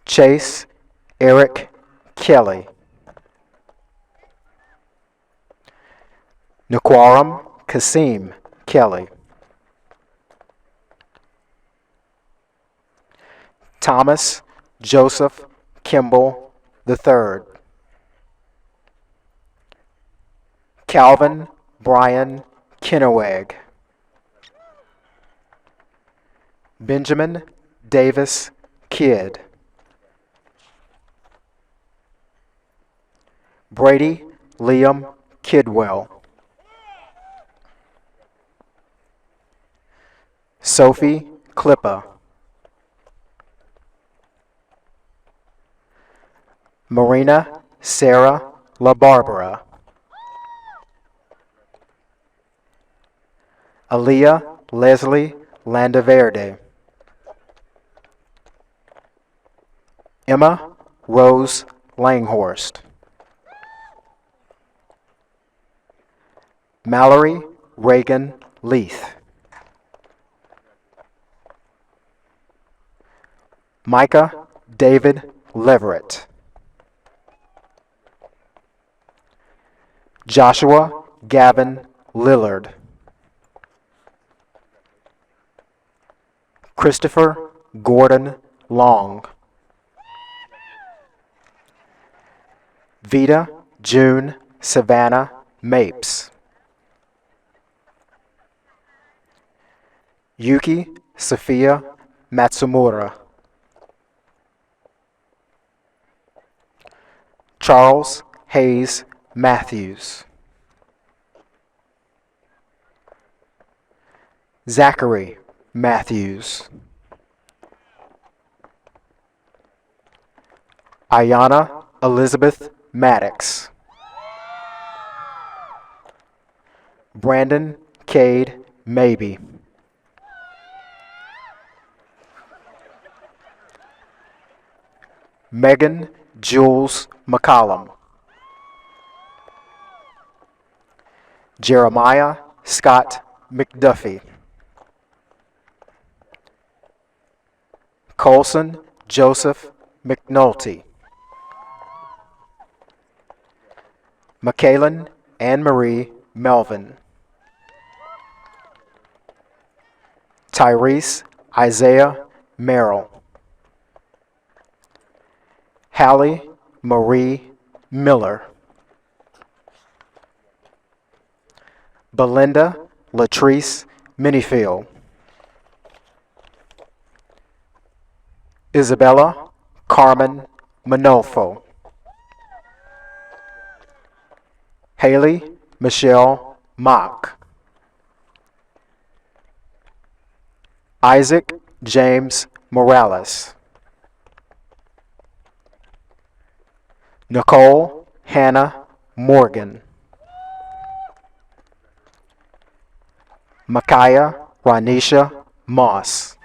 S10: Chase Eric Kelly. Nakwaram Kasim Kelly. Thomas Joseph Kimball III. Calvin Brian Kinneweg. Benjamin Davis Kidd. Brady Liam Kidwell. Sophie Klippa. Marina Sarah LaBarbara. Aaliyah Leslie Landaverde. Emma Rose Langhorst. Mallory Reagan Leith. Micah David Leverett. Joshua Gavin Lillard. Christopher Gordon Long. Vita June Savannah Mapes. Yuki Sophia Matsumura. Charles Hayes Matthews. Zachary Matthews. Ayana Elizabeth Maddox. Brandon Cade Maybe. Megan Jules McCollum. Jeremiah Scott McDuffie. Colson Joseph McNulty. Michaelan Anne Marie Melvin. Tyrese Isaiah Merrill. Hallie Marie Miller. Belinda Latrice Minifield. Isabella Carmen Manolfo. Haley Michelle Mock. Isaac James Morales. Nicole Hannah Morgan. Micaiah Ronisha Moss.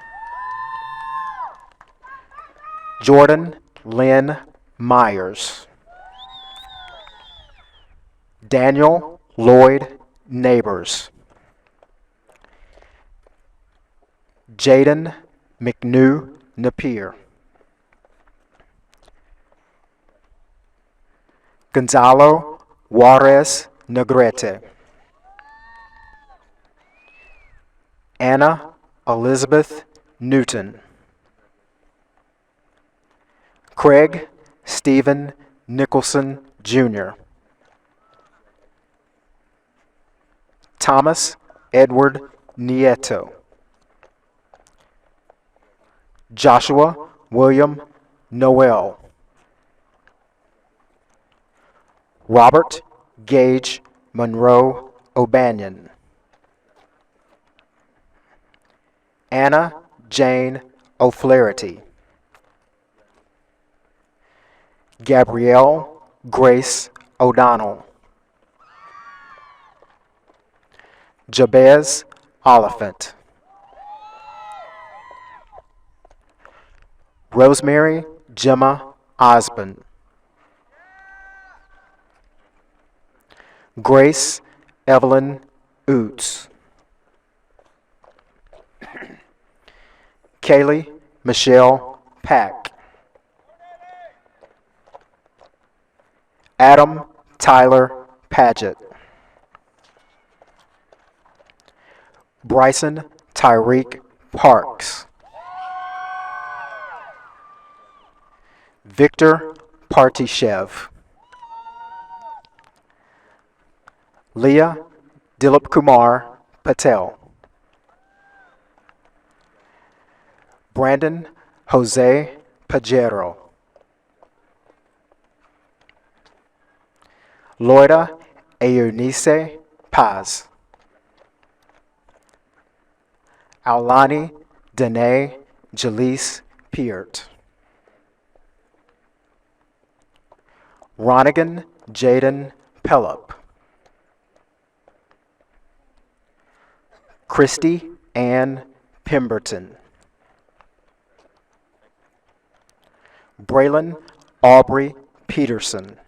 S10: Jordan Lynn Myers. Daniel Lloyd Neighbors. Jaden McNew Napier. Gonzalo Juarez Negrete. Anna Elizabeth Newton. Craig Stephen Nicholson Jr. Thomas Edward Nieto. Joshua William Noel. Robert Gage Monroe O'Banion. Anna Jane O'Flaherty. Gabrielle Grace O'Donnell. Jabez Oliphant. Rosemary Gemma Osborne. Grace Evelyn Oots. Kaylee Michelle Pack. Adam Tyler Paget. Bryson Tyreek Parks. Victor Partishev. Leah Dilip Kumar Patel. Brandon Jose Pajero. Loida Eunice Paz. Aulani Danae Jaleese Peart. Ronigan Jaden Pellup. Christy Ann Pemberton. Braylon Aubrey Peterson.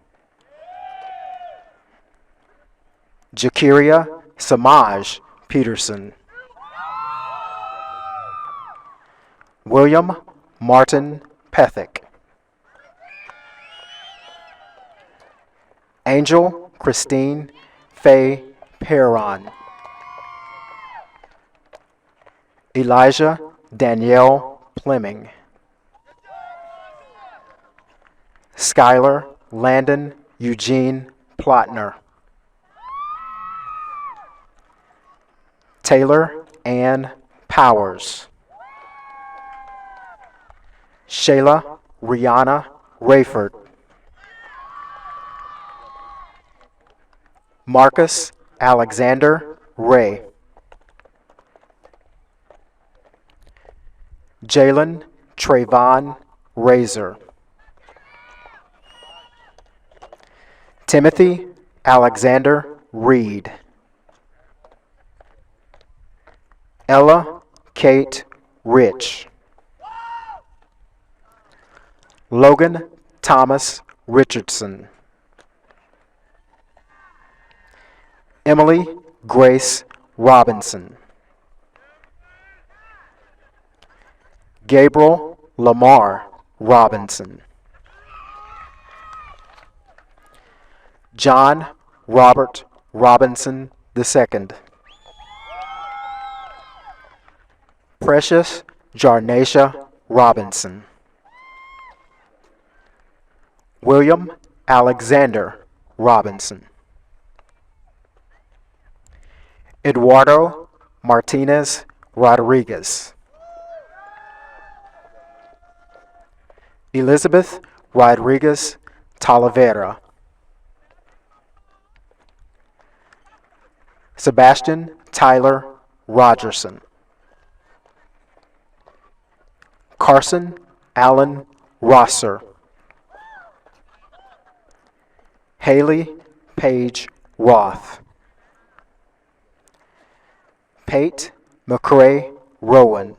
S10: Jakiria Samaj Peterson. William Martin Pethick. Angel Christine Faye Perron. Elijah Danielle Fleming. Skylar Landon Eugene Plotner. Taylor Ann Powers. Shayla Rihanna Rayford. Marcus Alexander Ray. Jalen Trayvon Razor. Timothy Alexander Reed. Ella Kate Rich. Logan Thomas Richardson. Emily Grace Robinson. Gabriel Lamar Robinson. John Robert Robinson II. Precious Jarnacia Robinson. William Alexander Robinson. Eduardo Martinez Rodriguez. Elizabeth Rodriguez Talavera. Sebastian Tyler Rogerson. Carson Allen Rosser. Haley Page Roth. Pate McCrae Rowan.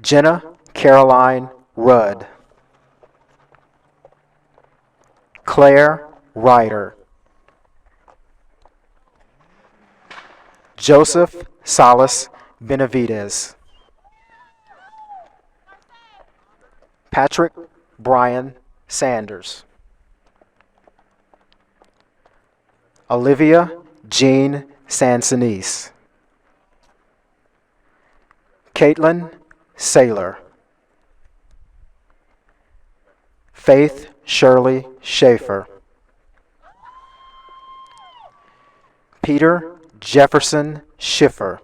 S10: Jenna Caroline Rudd. Claire Ryder. Joseph Salas Benavides. Patrick Brian Sanders. Olivia Jean Sansonis. Caitlin Saylor. Faith Shirley Schaefer. Peter Jefferson Schiffer.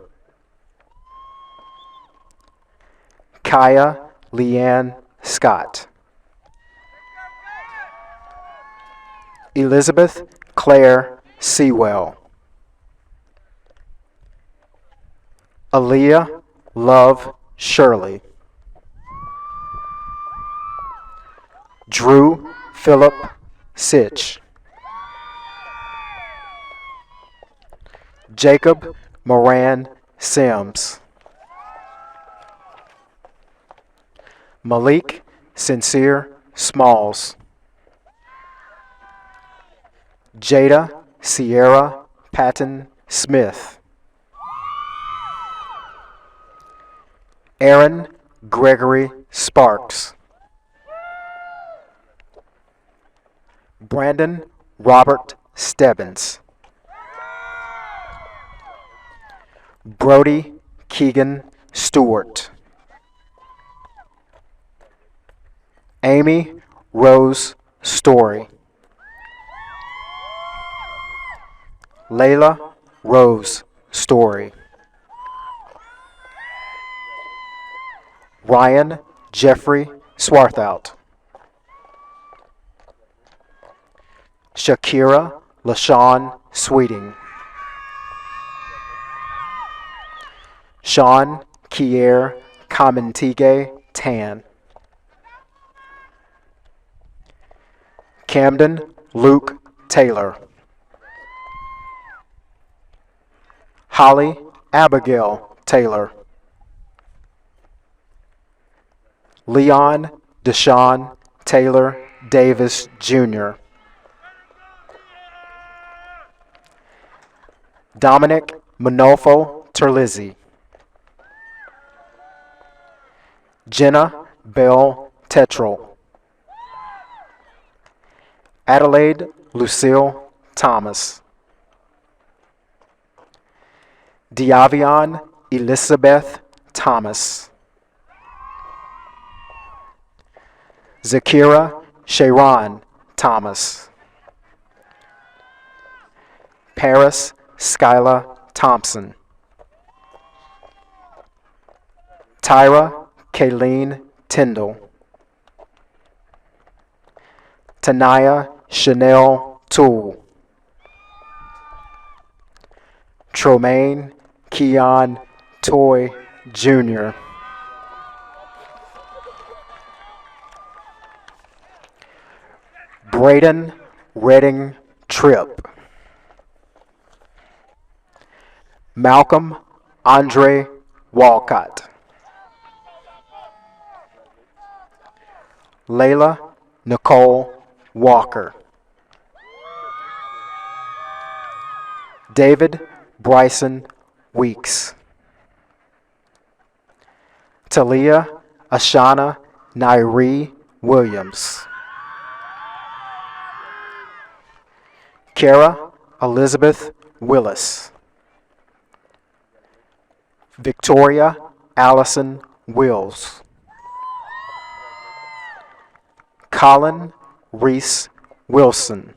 S10: Kaya Leanne Scott. Elizabeth Claire Sewell. Aaliyah Love Shirley. Drew Philip Sitch. Jacob Moran Sims. Malik Sincere Smalls. Jada Sierra Patton Smith. Aaron Gregory Sparks. Brandon Robert Stebbins. Brody Keegan Stewart. Amy Rose Story. Layla Rose Story. Ryan Jeffrey Swarthout. Shakira LaShawn Sweeting. Sean Kier Commentige Tan. Camden Luke Taylor. Holly Abigail Taylor. Leon Deshaun Taylor Davis Jr. Dominic Manolfo Terlizzi. Jenna Bell Tetrell. Adelaide Lucille Thomas. Diavion Elizabeth Thomas. Zakira Sharon Thomas. Paris Skyla Thompson. Tyra Kayleen Tyndall. Tanaya Chanel Toole. Tromaine Keon Toy Jr. Braden Redding Tripp. Malcolm Andre Walcott. Layla Nicole Walker. David Bryson Weeks. Talia Ashana Nairi Williams. Kara Elizabeth Willis. Victoria Allison Wills. Colin Reese Wilson.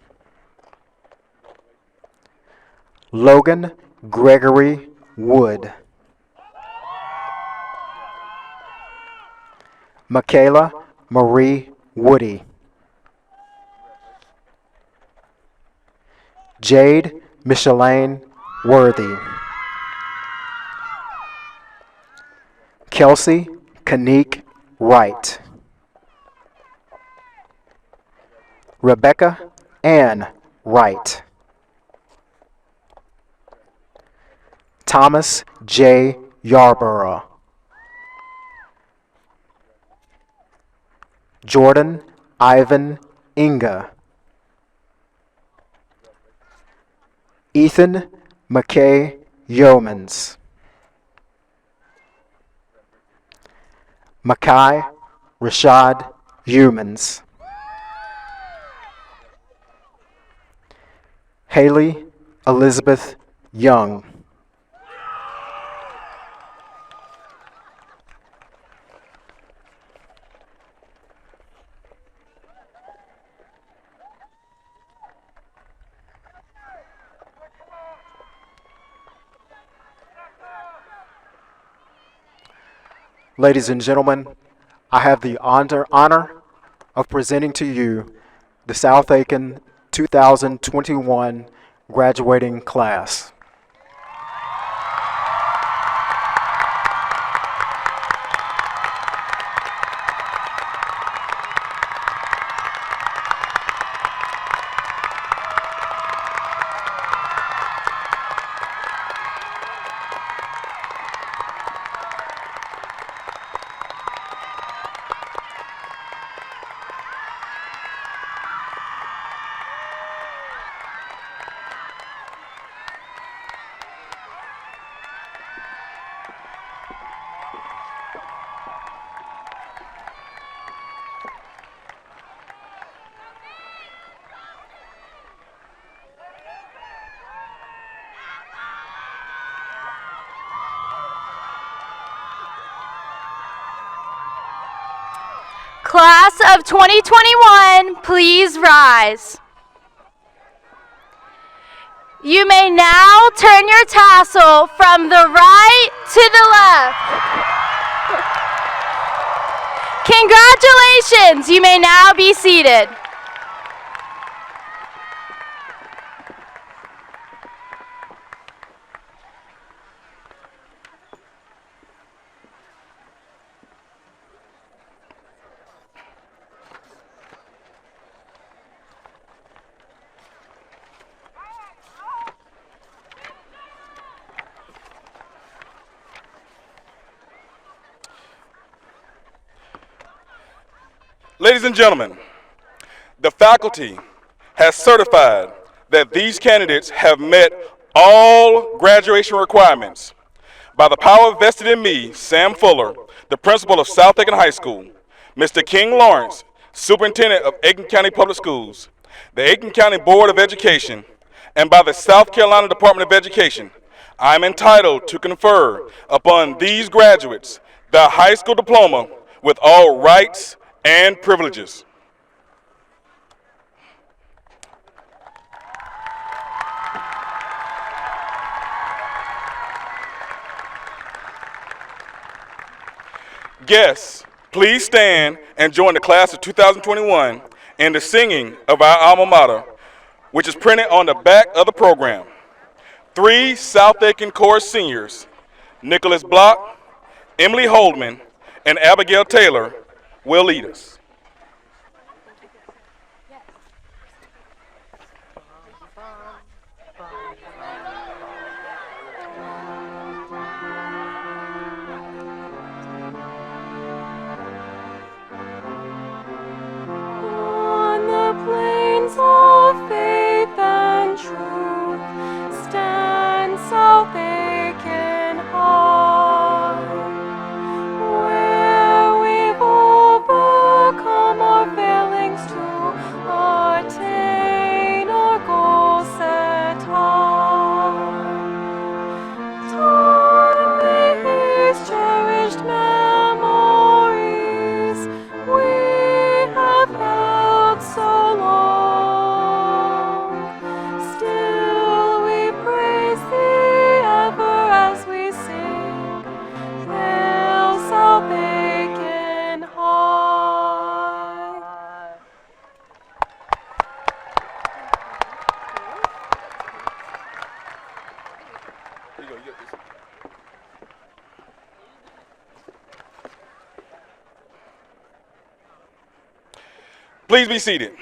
S10: Logan Gregory Wood. Michaela Marie Woody. Jade Micheline Worthy. Kelsey Kanique Wright. Rebecca Ann Wright. Thomas J. Yarborough. Jordan Ivan Inga. Ethan McKay Yeomans. Makai Rashad Humans. Haley Elizabeth Young. Ladies and gentlemen, I have the honor of presenting to you the South Aiken 2021 graduating class.
S7: Class of 2021, please rise. You may now turn your tassel from the right to the left. Congratulations, you may now be seated.
S3: Ladies and gentlemen, the faculty has certified that these candidates have met all graduation requirements. By the power vested in me, Sam Fuller, the principal of South Aiken High School, Mr. King Lawrence, superintendent of Aiken County Public Schools, the Aiken County Board of Education, and by the South Carolina Department of Education, I am entitled to confer upon these graduates the high school diploma with all rights and privileges. Guests, please stand and join the class of 2021 in the singing of our alma mater, which is printed on the back of the program. 3 South Aiken Chorus seniors, Nicholas Block, Emily Holdman, and Abigail Taylor, will lead us. go. You got this. Please be seated.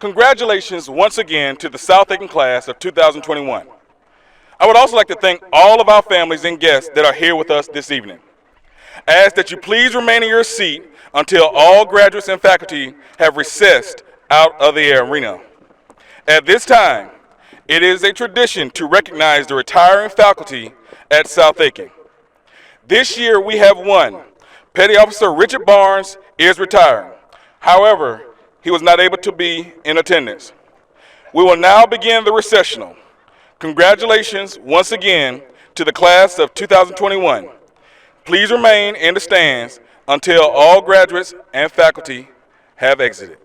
S3: Congratulations once again to the South Aiken class of 2021. I would also like to thank all of our families and guests that are here with us this evening. I ask that you please remain in your seat until all graduates and faculty have recessed out of the arena. At this time, it is a tradition to recognize the retiring faculty at South Aiken. This year we have one. Petty Officer Richard Barnes is retiring. However, he was not able to be in attendance. We will now begin the recessional. Congratulations once again to the class of 2021. Please remain in the stands until all graduates and faculty have exited.